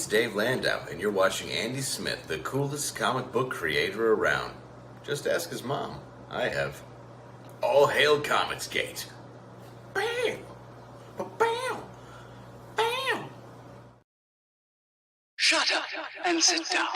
it's Dave Landau, and you're watching Andy Smith, the coolest comic book creator around. Just ask his mom. I have. All hail Comicsgate. Bam! Bam! Bam! Shut up and sit down.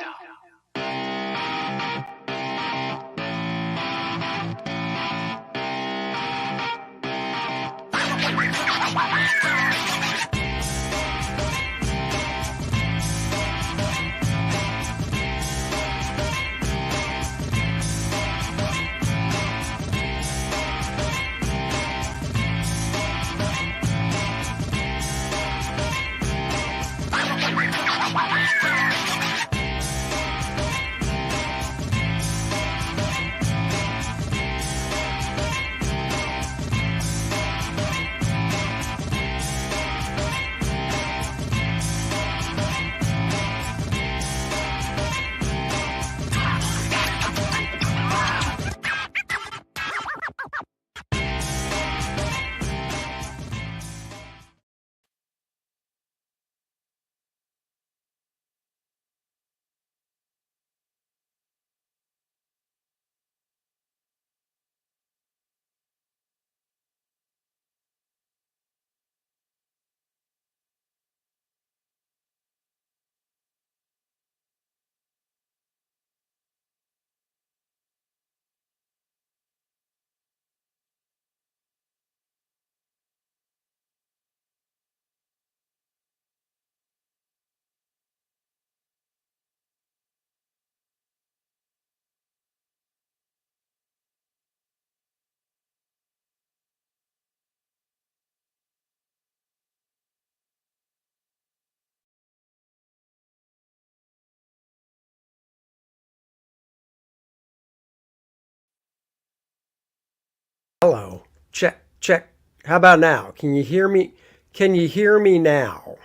Hello. Check, check. How about now? Can you hear me? Can you hear me now?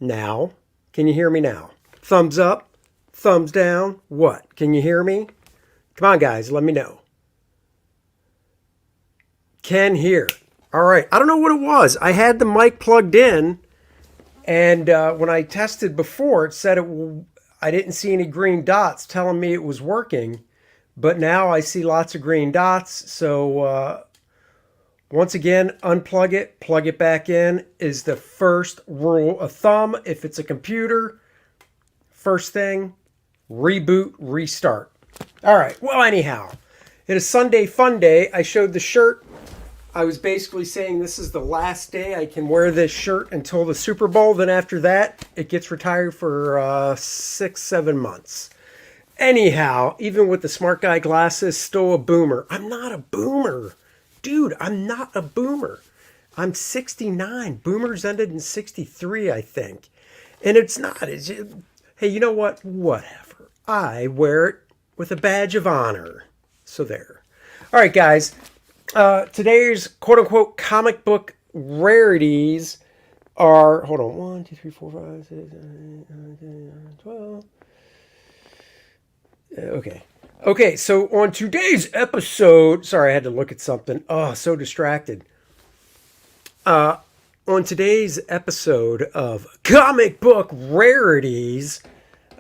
Now? Can you hear me now? Thumbs up? Thumbs down? What? Can you hear me? Come on, guys. Let me know. Can hear. All right. I don't know what it was. I had the mic plugged in, and when I tested before, it said I didn't see any green dots telling me it was working. But now I see lots of green dots. So once again, unplug it, plug it back in is the first rule of thumb. If it's a computer, first thing, reboot, restart. All right. Well, anyhow, it is Sunday Fun Day. I showed the shirt. I was basically saying this is the last day I can wear this shirt until the Super Bowl. Then after that, it gets retired for 6-7 months. Anyhow, even with the smart guy glasses, still a boomer. I'm not a boomer. Dude, I'm not a boomer. I'm 69. Boomers ended in 63, I think. And it's not. It's just, hey, you know what? Whatever. I wear it with a badge of honor. So there. All right, guys. Today's quote-unquote comic book rarities are... Hold on. 1, 2, 3, 4, 5, 6, 7, 8, 9, 10, 12... Okay, so on today's episode, sorry, I had to look at something. Oh, so distracted. On today's episode of Comic Book Rarities,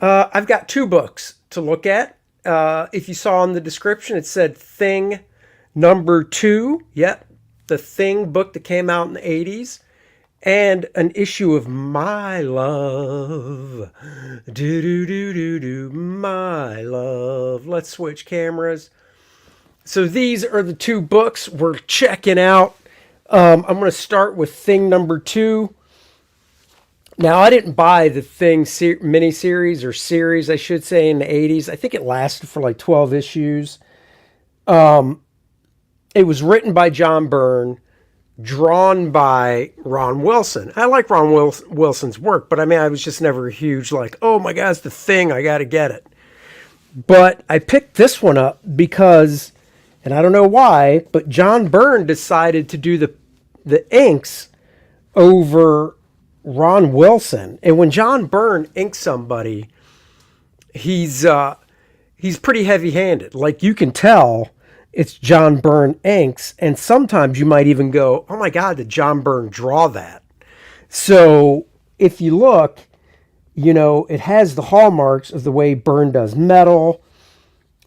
I've got 2 books to look at. If you saw in the description, it said Thing number 2. Yep, the Thing book that came out in the 80s. And an issue of My Love. Do, My Love. Let's switch cameras. So these are the 2 books we're checking out. I'm going to start with Thing number 2. Now, I didn't buy the Thing miniseries, or series, I should say, in the 80s. I think it lasted for like 12 issues. It was written by John Byrne. Drawn by Ron Wilson. I like Ron Wilson's work, but I mean, I was just never a huge like, oh my God, it's the Thing, I got to get it. But I picked this one up because, and I don't know why, but John Byrne decided to do the inks over Ron Wilson. And when John Byrne inks somebody, he's pretty heavy-handed. Like, you can tell it's John Byrne inks, and sometimes you might even go, oh my God, did John Byrne draw that? So if you look, it has the hallmarks of the way Byrne does metal.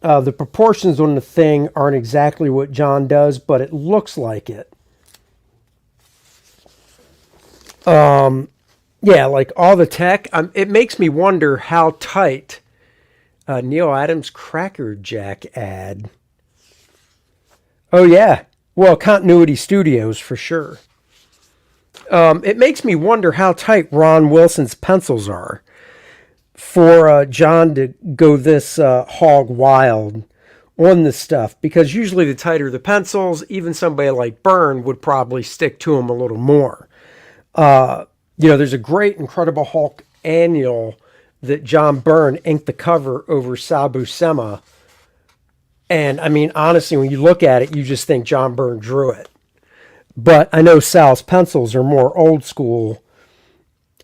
The proportions on the thing aren't exactly what John does, but it looks like it. Yeah, like all the tech. It makes me wonder how tight Neil Adams Cracker Jack ad. Oh, yeah. Well, Continuity Studios for sure. It makes me wonder how tight Ron Wilson's pencils are for John to go this hog wild on this stuff, because usually the tighter the pencils, even somebody like Byrne would probably stick to them a little more. There's a great Incredible Hulk annual that John Byrne inked the cover over Sal Buscema. And I mean, honestly, when you look at it, you just think John Byrne drew it. But I know Sal's pencils are more old school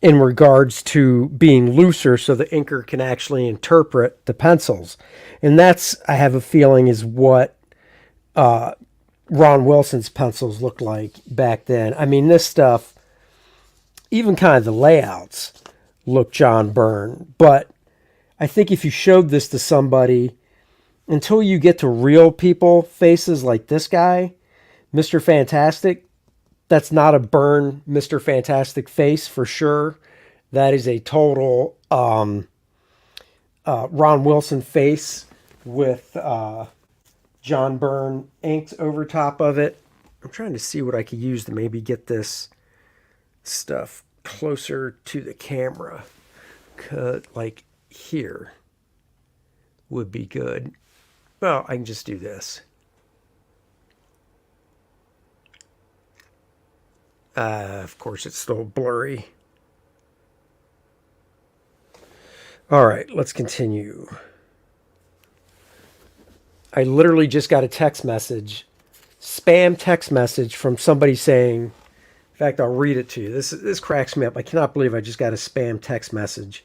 in regards to being looser so the inker can actually interpret the pencils. And that's, I have a feeling, is what Ron Wilson's pencils looked like back then. I mean, this stuff, even kind of the layouts, look John Byrne. But I think if you showed this to somebody, until you get to real people faces like this guy, Mr. Fantastic, that's not a Byrne Mr. Fantastic face for sure. That is a total Ron Wilson face with John Byrne inked over top of it. I'm trying to see what I could use to maybe get this stuff closer to the camera. Like here would be good. Well, I can just do this. Of course, it's still blurry. All right, let's continue. I literally just got a text message, spam text message from somebody saying, in fact, I'll read it to you. This cracks me up. I cannot believe I just got a spam text message.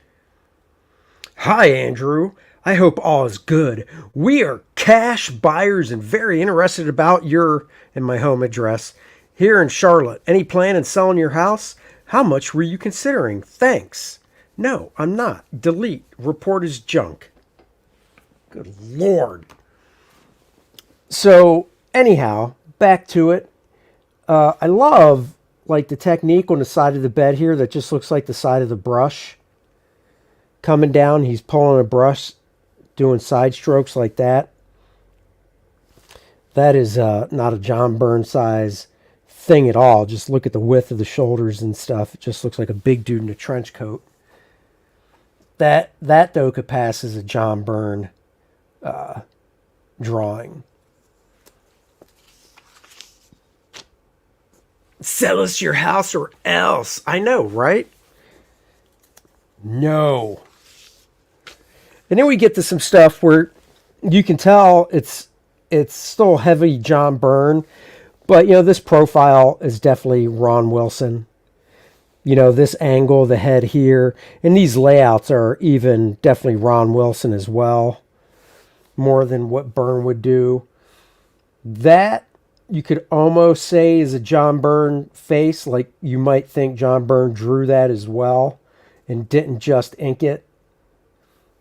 Hi, Andrew. I hope all is good. We are cash buyers and very interested about your and my home address here in Charlotte. Any plan in selling your house? How much were you considering? Thanks. No, I'm not. Delete. Report as junk. Good Lord. So, anyhow, back to it. I love, like, the technique on the side of the bed here that just looks like the side of the brush. Coming down, he's pulling a brush, doing side strokes like that. That is not a John Byrne size thing at all. Just look at the width of the shoulders and stuff. It just looks like a big dude in a trench coat. That though could pass as a John Byrne drawing. Sell us your house or else. I know, right? No. And then we get to some stuff where you can tell it's still heavy John Byrne, but this profile is definitely Ron Wilson. This angle, the head here, and these layouts are even definitely Ron Wilson as well, more than what Byrne would do. That you could almost say is a John Byrne face, like you might think John Byrne drew that as well and didn't just ink it.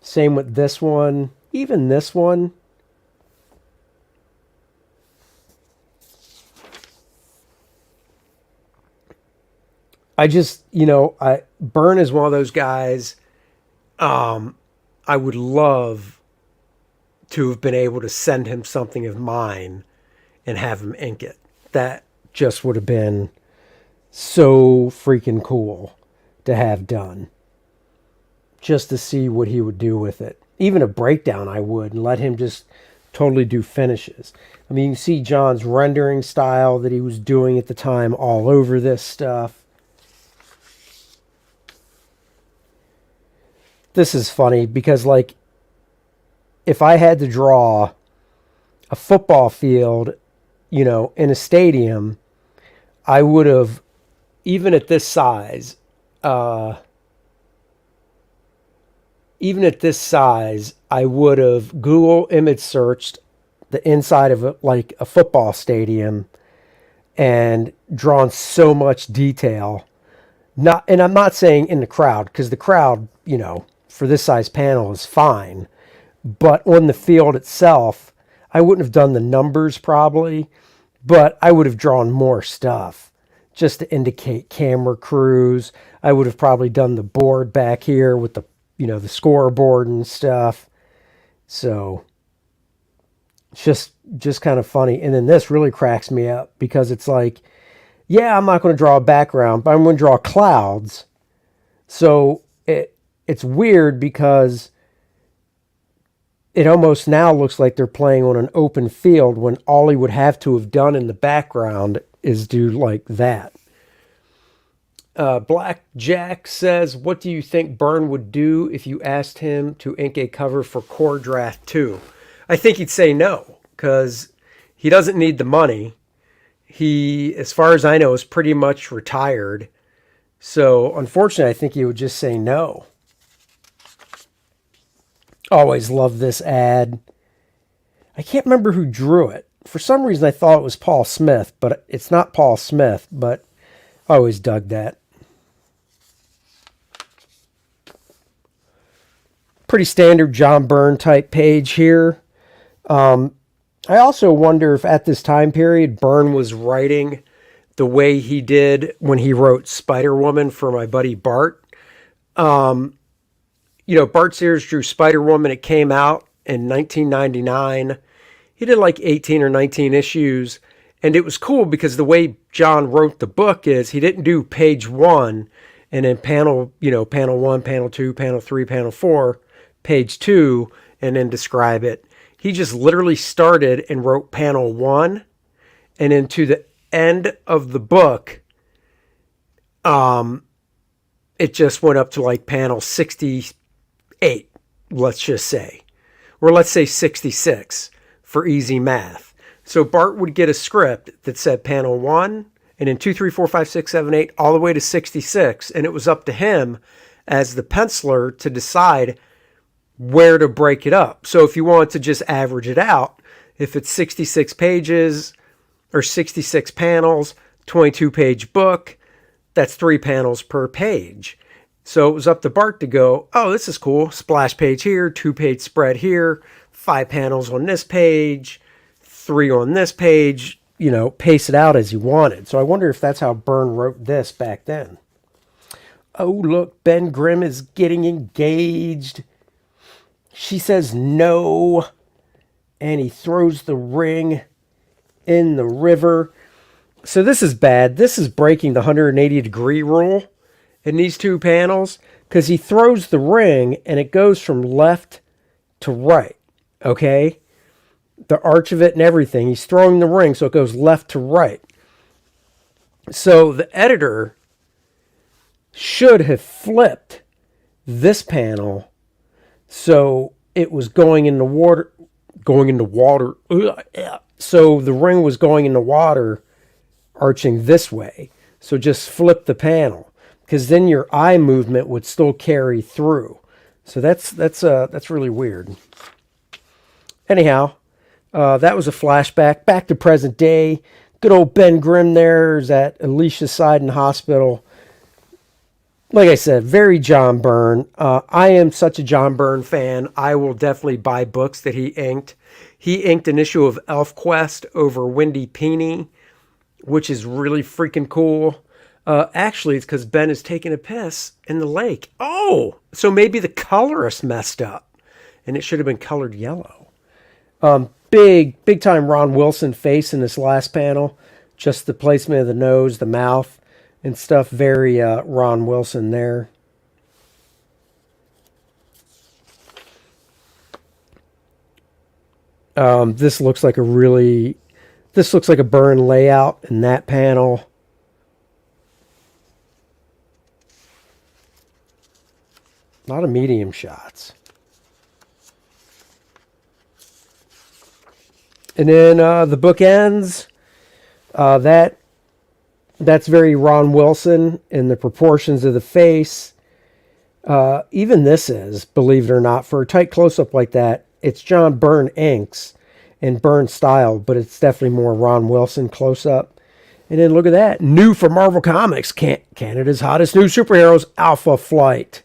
Same with this one, even this one. I just, Byrne is one of those guys. I would love to have been able to send him something of mine and have him ink it. That just would have been so freaking cool to have done. Just to see what he would do with it. Even a breakdown I would, and let him just totally do finishes. I mean, you see John's rendering style that he was doing at the time all over this stuff. This is funny because, like, if I had to draw a football field, in a stadium, I would have, even at this size, I would have Google image searched the inside of a football stadium and drawn so much detail Not, and I'm not saying in the crowd, because the crowd, for this size panel is fine. But on the field itself, I wouldn't have done the numbers probably, but I would have drawn more stuff just to indicate camera crews. I would have probably done the board back here with the scoreboard and stuff. So it's just kind of funny. And then this really cracks me up because it's like, yeah, I'm not going to draw a background, but I'm going to draw clouds. So it's weird because it almost now looks like they're playing on an open field when all he would have to have done in the background is do like that. Black Jack says, what do you think Byrne would do if you asked him to ink a cover for Kor-Drath 2? I think he'd say no, because he doesn't need the money. He, as far as I know, is pretty much retired. So, unfortunately, I think he would just say no. Always love this ad. I can't remember who drew it. For some reason, I thought it was Paul Smith, but it's not Paul Smith, but I always dug that. Pretty standard John Byrne type page here. I also wonder if at this time period, Byrne was writing the way he did when he wrote Spider-Woman for my buddy Bart. Bart Sears drew Spider-Woman. It came out in 1999. He did like 18 or 19 issues. And it was cool because the way John wrote the book is he didn't do page 1 and then panel 1, panel 2, panel 3, panel 4, page 2, and then describe it. He just literally started and wrote panel 1, and then to the end of the book, it just went up to like panel 68, let's just say. Or let's say 66 for easy math. So Bart would get a script that said panel 1, and then 2, 3, 4, 5, 6, 7, 8, all the way to 66. And it was up to him as the penciler to decide where to break it up. So if you want to just average it out, if it's 66 pages or 66 panels, 22-page book, that's 3 panels per page. So it was up to Bart to go, oh, this is cool. Splash page here, 2-page spread here, 5 panels on this page, 3 on this page, pace it out as you wanted. So I wonder if that's how Byrne wrote this back then. Oh, look, Ben Grimm is getting engaged. She says no, and he throws the ring in the river. So this is bad. This is breaking the 180-degree rule in these 2 panels because he throws the ring and it goes from left to right, okay? The arch of it and everything. He's throwing the ring, so it goes left to right. So the editor should have flipped this panel so it was going in the water. So the ring was going in the water, arching this way. So just flip the panel, because then your eye movement would still carry through. So that's really weird. Anyhow, that was a flashback back to present day. Good old Ben Grimm there is at Alicia's side in the hospital. Like I said, very John Byrne. I am such a John Byrne fan. I will definitely buy books that he inked. He inked an issue of ElfQuest over Wendy Peeney, which is really freaking cool. Actually, it's because Ben is taking a piss in the lake. Oh, so maybe the colorist messed up, and it should have been colored yellow. Big time Ron Wilson face in this last panel. Just the placement of the nose, the mouth, and stuff. Very Ron Wilson there. This looks like a Byrne layout in that panel. A lot of medium shots. And then the book ends. That's very Ron Wilson in the proportions of the face. Even this is, believe it or not, for a tight close-up like that, it's John Byrne inks and Byrne style, but it's definitely more Ron Wilson close-up. And then look at that. New for Marvel Comics. Canada's hottest new superheroes, Alpha Flight.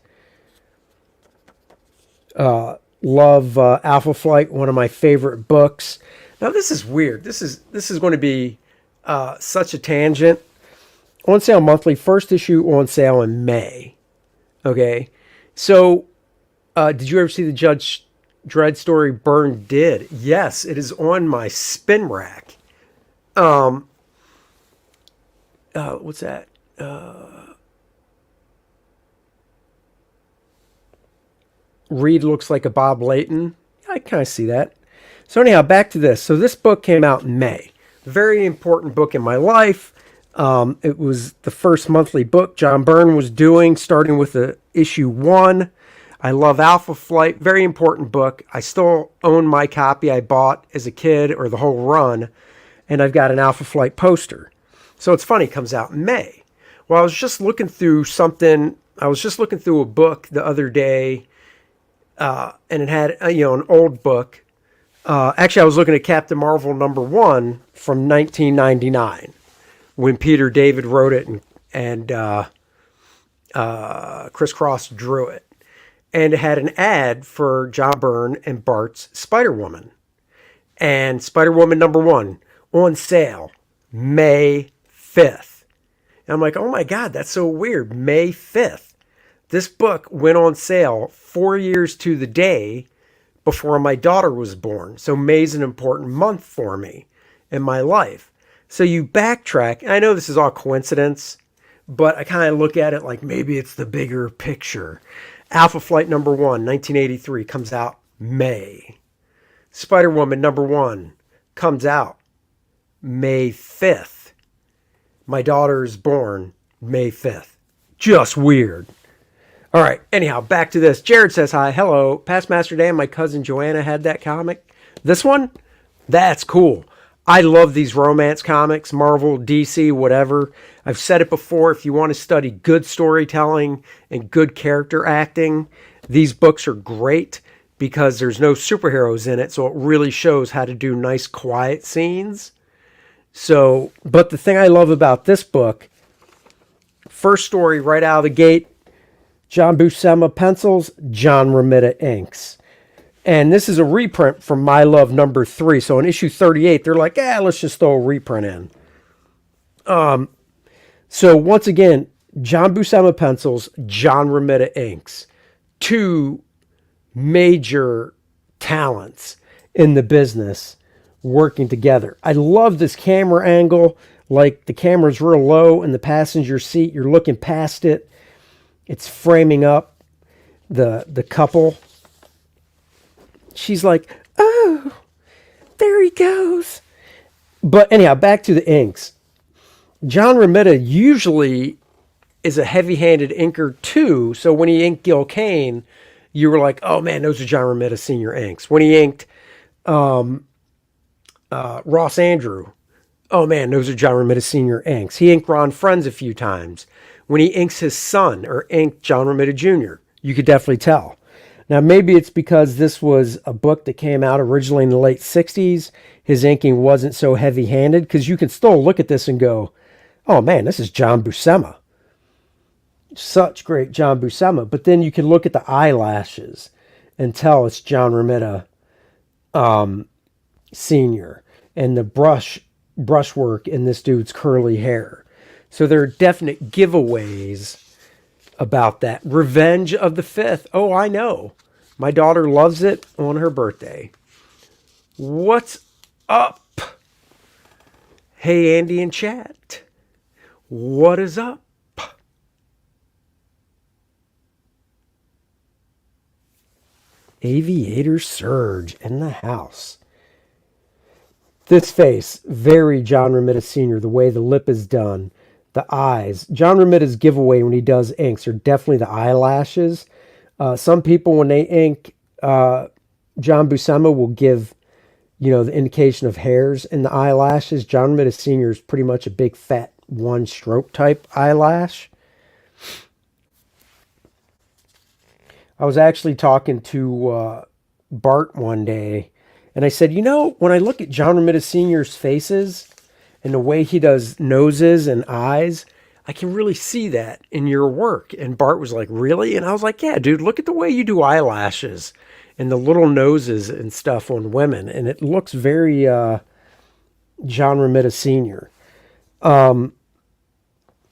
Love Alpha Flight, one of my favorite books. Now this is weird. This is going to be such a tangent. On sale monthly, first issue on sale in May. Okay, so did you ever see the Judge Dredd story Byrne did? Yes, it is on my spin rack. What's that? Reed looks like a Bob Layton. I kind of see that. So anyhow, back to this. So this book came out in May. Very important book in my life. It was the first monthly book John Byrne was doing, starting with issue 1. I love Alpha Flight. Very important book. I still own my copy I bought as a kid, or the whole run, and I've got an Alpha Flight poster. So it's funny, it comes out in May. Well, I was just looking through something. I was just looking through a book the other day, and it had an old book. Actually, I was looking at Captain Marvel #1 from 1999, when Peter David wrote it and Chris Cross drew it. And it had an ad for John Byrne and Bart's Spider-Woman. And Spider-Woman #1 on sale May 5th. And I'm like, oh my God, that's so weird. May 5th. This book went on sale 4 years to the day before my daughter was born. So May's an important month for me in my life. So you backtrack, and I know this is all coincidence, but I kind of look at it like maybe it's the bigger picture. Alpha Flight #1, 1983, comes out May. Spider-Woman #1 comes out May 5th. My daughter is born May 5th. Just weird. All right, anyhow, back to this. Jared says hi. Hello. Past Master Dan, my cousin Joanna had that comic. This one? That's cool. I love these romance comics, Marvel, DC, whatever. I've said it before, if you want to study good storytelling and good character acting, these books are great because there's no superheroes in it, so it really shows how to do nice, quiet scenes. So, but the thing I love about this book, first story right out of the gate, John Buscema pencils, John Romita inks. And this is a reprint from My Love #3. So in issue 38, they're like, let's just throw a reprint in. So once again, John Buscema pencils, John Romita inks. Two major talents in the business working together. I love this camera angle. Like the camera's real low in the passenger seat. You're looking past it. It's framing up the couple. She's like, oh, there he goes. But anyhow, back to the inks. John Romita usually is a heavy-handed inker too. So when he inked Gil Kane, you were like, oh man, those are John Romita Sr. inks. When he inked Ross Andrew, oh man, those are John Romita Sr. inks. He inked Ron Friends a few times. When he inks his son or inked John Romita Jr., you could definitely tell. Now, maybe it's because this was a book that came out originally in the late 60s. His inking wasn't so heavy-handed, because you can still look at this and go, oh man, this is John Buscema. Such great John Buscema. But then you can look at the eyelashes and tell it's John Romita Sr. and the brushwork in this dude's curly hair. So there are definite giveaways about that. Revenge of the Fifth. Oh, I know. My daughter loves it on her birthday. What's up? Hey, Andy in chat. What is up? Aviator Surge in the house. This face, very John Romita Sr., the way the lip is done. The eyes. John Romita's giveaway when he does inks are definitely the eyelashes. Some people, when they ink John Buscema, will give, the indication of hairs in the eyelashes. John Romita Sr. is pretty much a big, fat, one-stroke type eyelash. I was actually talking to Bart one day, and I said, when I look at John Romita Sr.'s faces, and the way he does noses and eyes, I can really see that in your work. And Bart was like, really? And I was like, yeah, dude, look at the way you do eyelashes and the little noses and stuff on women. And it looks very John Romita Sr.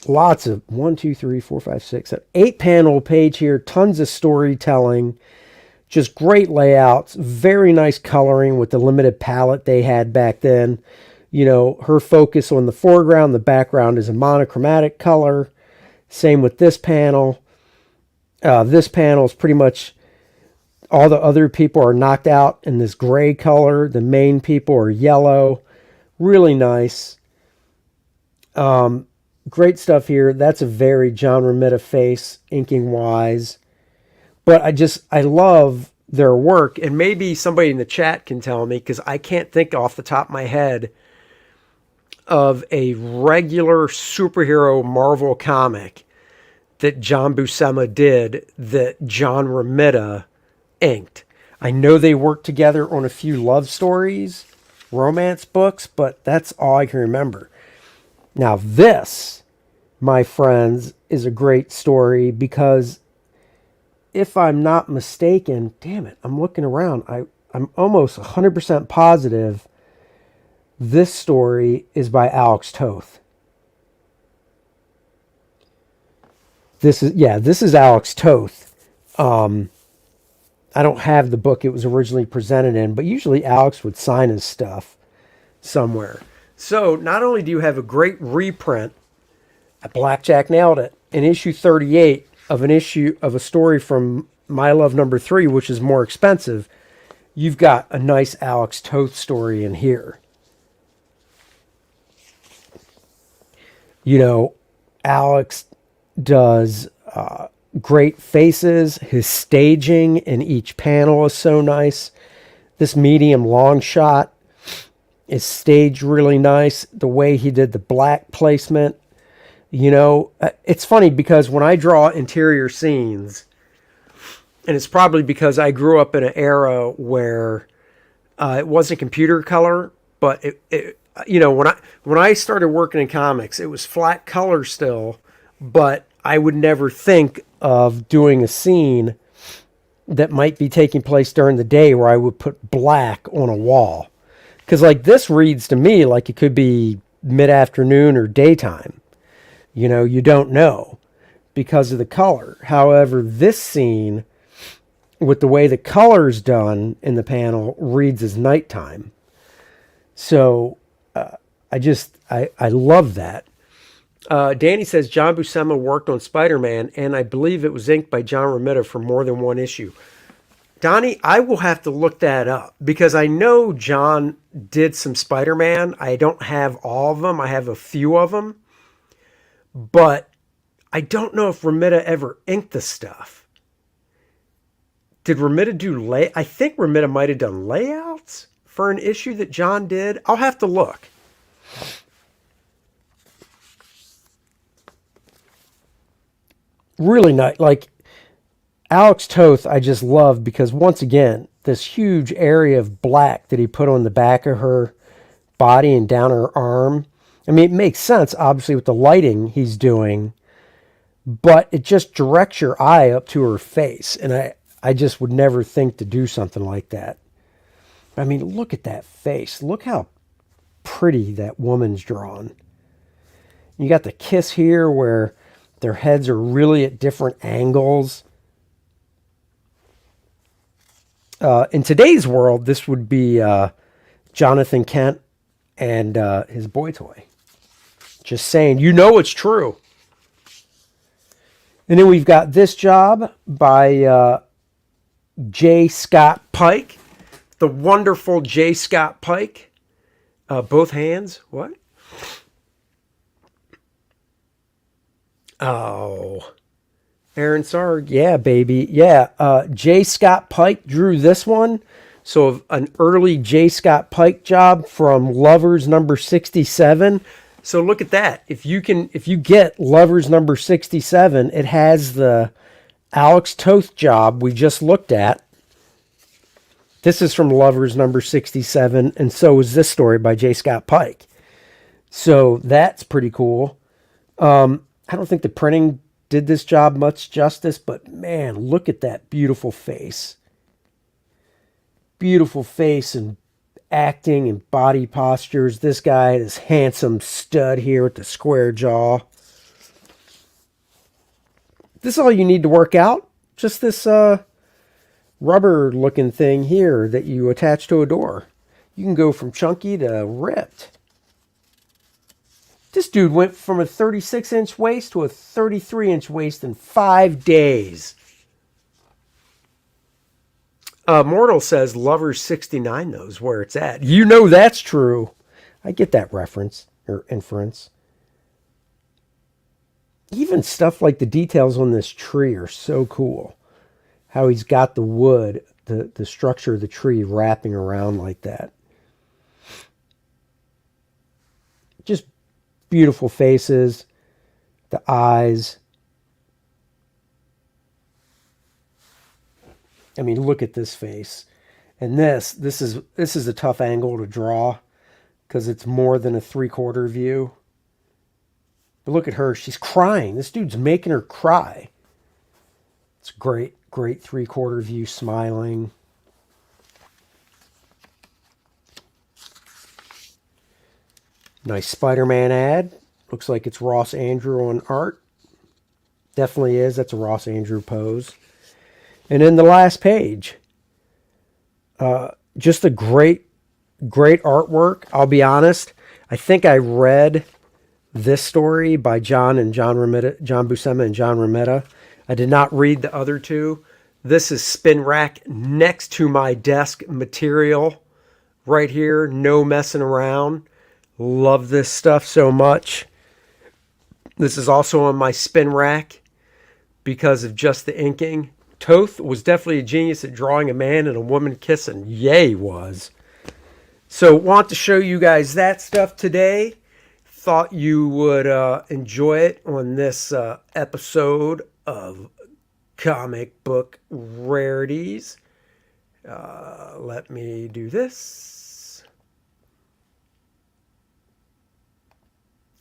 Lots of 1, 2, 3, 4, 5, 6, 7, 8 panel page here. Tons of storytelling. Just great layouts. Very nice coloring with the limited palette they had back then. You know, her focus on the foreground, the background is a monochromatic color. Same with this panel. This panel is pretty much all the other people are knocked out in this gray color. The main people are yellow. Really nice. Great stuff here. That's a very John Romita face, inking wise. But I love their work. And maybe somebody in the chat can tell me, because I can't think off the top of my head of a regular superhero Marvel comic that John Buscema did that John Romita inked. I know they worked together on a few love stories, romance books, but that's all I can remember. Now this, my friends, is a great story because if I'm not mistaken, damn it, I'm looking around. I'm almost 100% positive this story is by Alex Toth. This is Alex Toth. I don't have the book it was originally presented in, but usually Alex would sign his stuff somewhere. So not only do you have a great reprint, Blackjack nailed it, in issue 38 of a story from My Love Number 3, which is more expensive, you've got a nice Alex Toth story in here. You know, Alex does great faces. His staging in each panel is so nice. This medium long shot is staged really nice. The way he did the black placement. You know, it's funny because when I draw interior scenes, and it's probably because I grew up in an era where it wasn't computer color, but you know, when I started working in comics, it was flat color still, but I would never think of doing a scene that might be taking place during the day where I would put black on a wall. Because like this reads to me like it could be mid-afternoon or daytime. You know, you don't know because of the color. However, this scene, with the way the color's done in the panel, reads as nighttime. So I love that. Danny says John Buscema worked on Spider-Man, and I believe it was inked by John Romita for more than one issue. Donnie, I will have to look that up because I know John did some Spider-Man. I don't have all of them. I have a few of them. But I don't know if Romita ever inked the stuff. Did Romita do I think Romita might have done layouts for an issue that John did. I'll have to look. Really nice. Like Alex Toth, I just love because once again, this huge area of black that he put on the back of her body and down her arm. I mean, it makes sense, obviously, with the lighting he's doing, but it just directs your eye up to her face. And I just would never think to do something like that. I mean, look at that face. Look how pretty that woman's drawn. You got the kiss here where their heads are really at different angles. In today's world, this would be Jonathan Kent and his boy toy. Just saying, you know it's true. And then we've got this job by J. Scott Pike. The wonderful J. Scott Pike. Both hands. What? Oh. Aaron Sarg. Yeah, baby. Yeah. J. Scott Pike drew this one. So an early J. Scott Pike job from Lovers number 67. So look at that. If you get Lovers number 67, it has the Alex Toth job we just looked at. This is from Lovers number 67, and so is this story by J. Scott Pike. So that's pretty cool. I don't think the printing did this job much justice, but man, look at that beautiful face. Beautiful face and acting and body postures. This guy, this handsome stud here with the square jaw. This is all you need to work out. Just this rubber looking thing here that you attach to a door. You can go from chunky to ripped. This dude went from a 36-inch waist to a 33-inch waist in 5 days. Mortal says Lover's 69 knows where it's at. You know that's true. I get that reference or inference. Even stuff like the details on this tree are so cool. How he's got the wood, the structure of the tree wrapping around like that. Just beautiful faces, the eyes. I mean, look at this face. And this is a tough angle to draw because it's more than a 3/4 view. But look at her. She's crying. This dude's making her cry. It's great 3/4 view smiling. Nice Spider-Man ad. Looks like it's Ross Andrew on art. Definitely is. That's a Ross Andrew pose. And in the last page, just a great artwork. I'll be honest. I think I read this story by John Buscema and John Romita. I did not read the other two. This is spin rack next to my desk material right here. No messing around. Love this stuff so much. This is also on my spin rack because of just the inking. Toth was definitely a genius at drawing a man and a woman kissing. Yay was. So want to show you guys that stuff today. Thought you would enjoy it on this episode of Comic Book Rarities. Let me do this.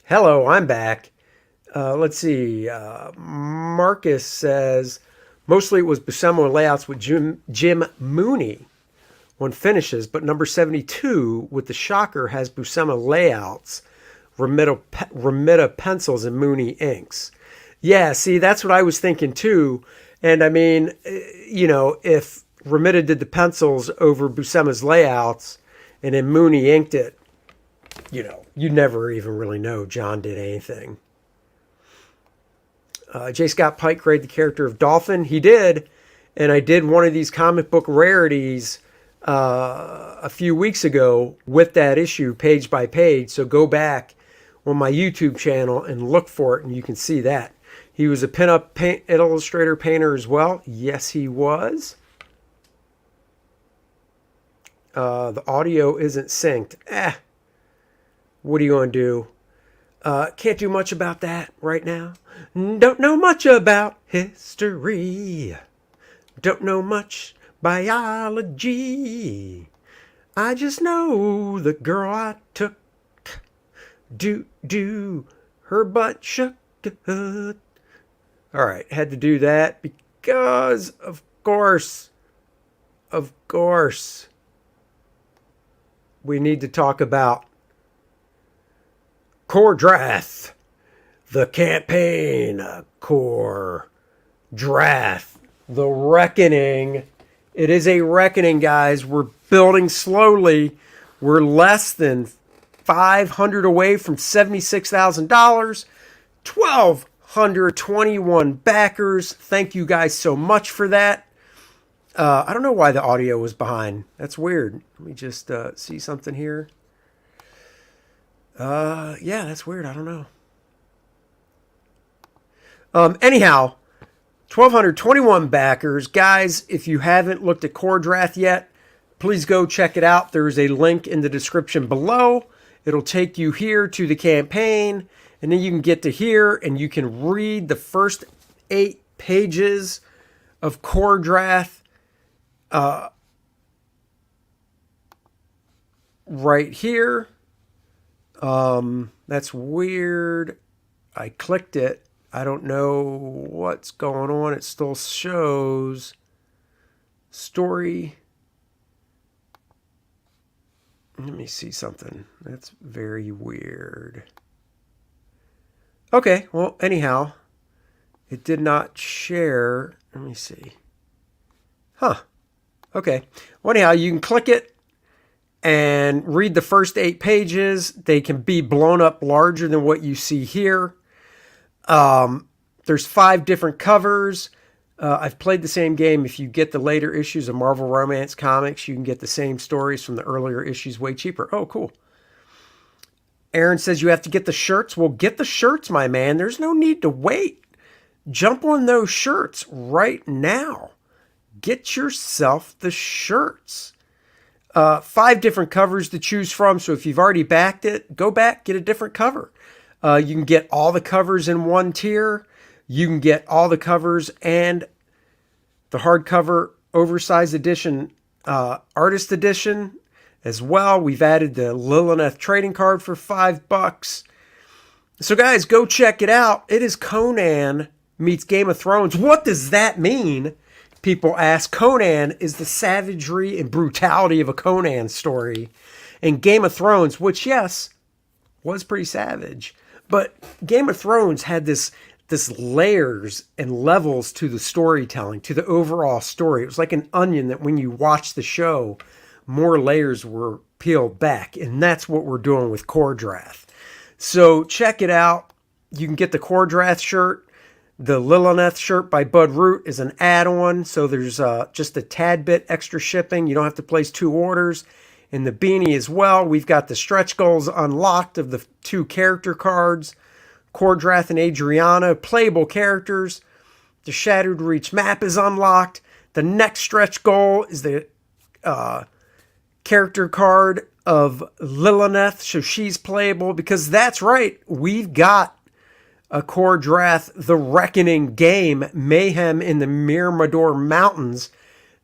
Hello, I'm back. Let's see. Marcus says, mostly it was Buscema layouts with Jim Mooney on finishes, but number 72 with the Shocker has Buscema layouts, Romita pencils, and Mooney inks. Yeah, see, that's what I was thinking too. And I mean, if Romita did the pencils over Buscema's layouts and then Mooney inked it, you never even really know John did anything. J. Scott Pike created the character of Dolphin. He did. And I did one of these comic book rarities a few weeks ago with that issue page by page. So go back on my YouTube channel and look for it and you can see that. He was a pinup illustrator painter as well. Yes, he was. The audio isn't synced. What are you going to do? Can't do much about that right now. Don't know much about history. Don't know much biology. I just know the girl I took. Her butt shook. All right, had to do that because, of course, we need to talk about Kor-Drath, the campaign, Kor-Drath, the reckoning. It is a reckoning, guys. We're building slowly. We're less than 500 away from $76,000. 1,221 backers. Thank you guys so much for that. I don't know why the audio was behind. That's weird. Let me just see something here. Yeah, that's weird. I don't know. Anyhow, 1,221 backers. Guys, if you haven't looked at Kor-Drath yet, please go check it out. There's a link in the description below. It'll take you here to the campaign, and then you can get to here, and you can read the first 8 pages of Kor-Drath right here. That's weird. I clicked it. I don't know what's going on. It still shows story. Let me see something. That's very weird. Okay, well, anyhow, it did not share. Let me see. Huh. Okay. Well, anyhow, you can click it and read the first 8 pages. They can be blown up larger than what you see here. There's 5 different covers. I've played the same game. If you get the later issues of Marvel Romance Comics, you can get the same stories from the earlier issues way cheaper. Oh, cool. Aaron says you have to get the shirts. Well, get the shirts, my man. There's no need to wait. Jump on those shirts right now. Get yourself the shirts. 5 different covers to choose from. So if you've already backed it, go back, get a different cover. You can get all the covers in one tier. You can get all the covers and the hardcover oversized edition, artist edition as well. We've added the Lilith trading card for $5. So guys, go check it out. It is Conan meets Game of Thrones. What does that mean? People ask. Conan is the savagery and brutality of a Conan story. And Game of Thrones, which, yes, was pretty savage. But Game of Thrones had this layers and levels to the storytelling, to the overall story. It was like an onion that when you watch the show, more layers were peeled back. And that's what we're doing with Kor-Drath. So check it out. You can get the Kor-Drath shirt. The Lilith shirt by Bud Root is an add-on. So there's just a tad bit extra shipping. You don't have to place 2 orders. And the beanie as well. We've got the stretch goals unlocked of the 2 character cards. Kor-Drath and Adriana, playable characters. The Shattered Reach map is unlocked. The next stretch goal is the character card of Lilith, so she's playable. Because that's right, we've got a Kor-Drath The Reckoning game, Mayhem in the Myrmidor Mountains,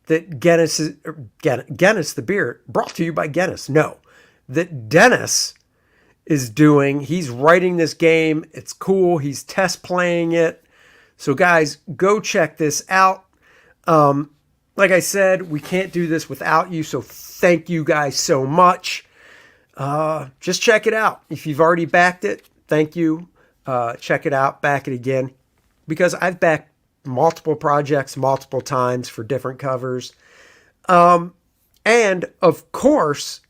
that Guinness the beer, brought to you by Guinness. No, that Dennis is doing. He's writing this game. It's cool. He's test playing it. So guys, go check this out. Like I said, we can't do this without you. So thank you guys so much. Just check it out. If you've already backed it, thank you. Check it out. Back it again. Because I've backed multiple projects multiple times for different covers. And of course,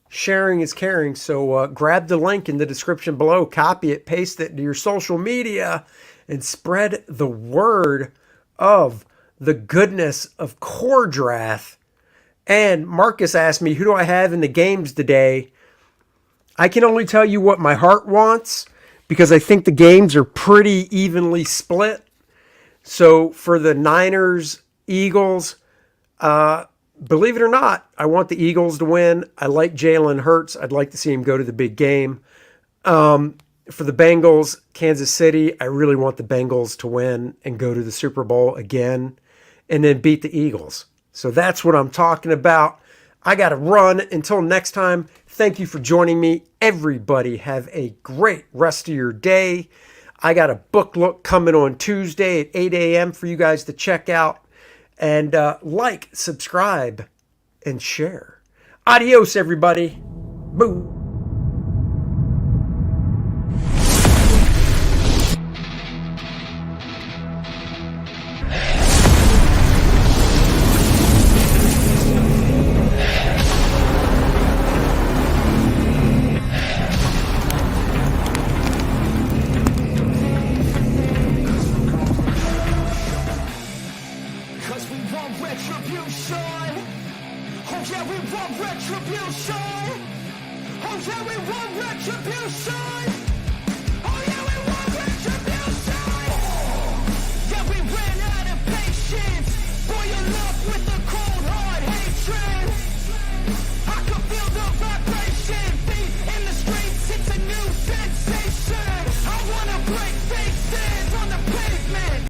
sharing is caring. So grab the link in the description below, copy it, paste it to your social media, and spread the word of the goodness of Kor-Drath. And Marcus asked me, who do I have in the games today? I can only tell you what my heart wants, because I think the games are pretty evenly split. So for the Niners, Eagles, believe it or not, I want the Eagles to win. I like Jalen Hurts. I'd like to see him go to the big game. For the Bengals, Kansas City, I really want the Bengals to win and go to the Super Bowl again and then beat the Eagles. So that's what I'm talking about. I got to run. Until next time, thank you for joining me. Everybody have a great rest of your day. I got a book look coming on Tuesday at 8 a.m. for you guys to check out. And like, subscribe, and share. Adios, everybody. Boo. Retribution! Oh yeah, we want retribution! Oh yeah, we want retribution!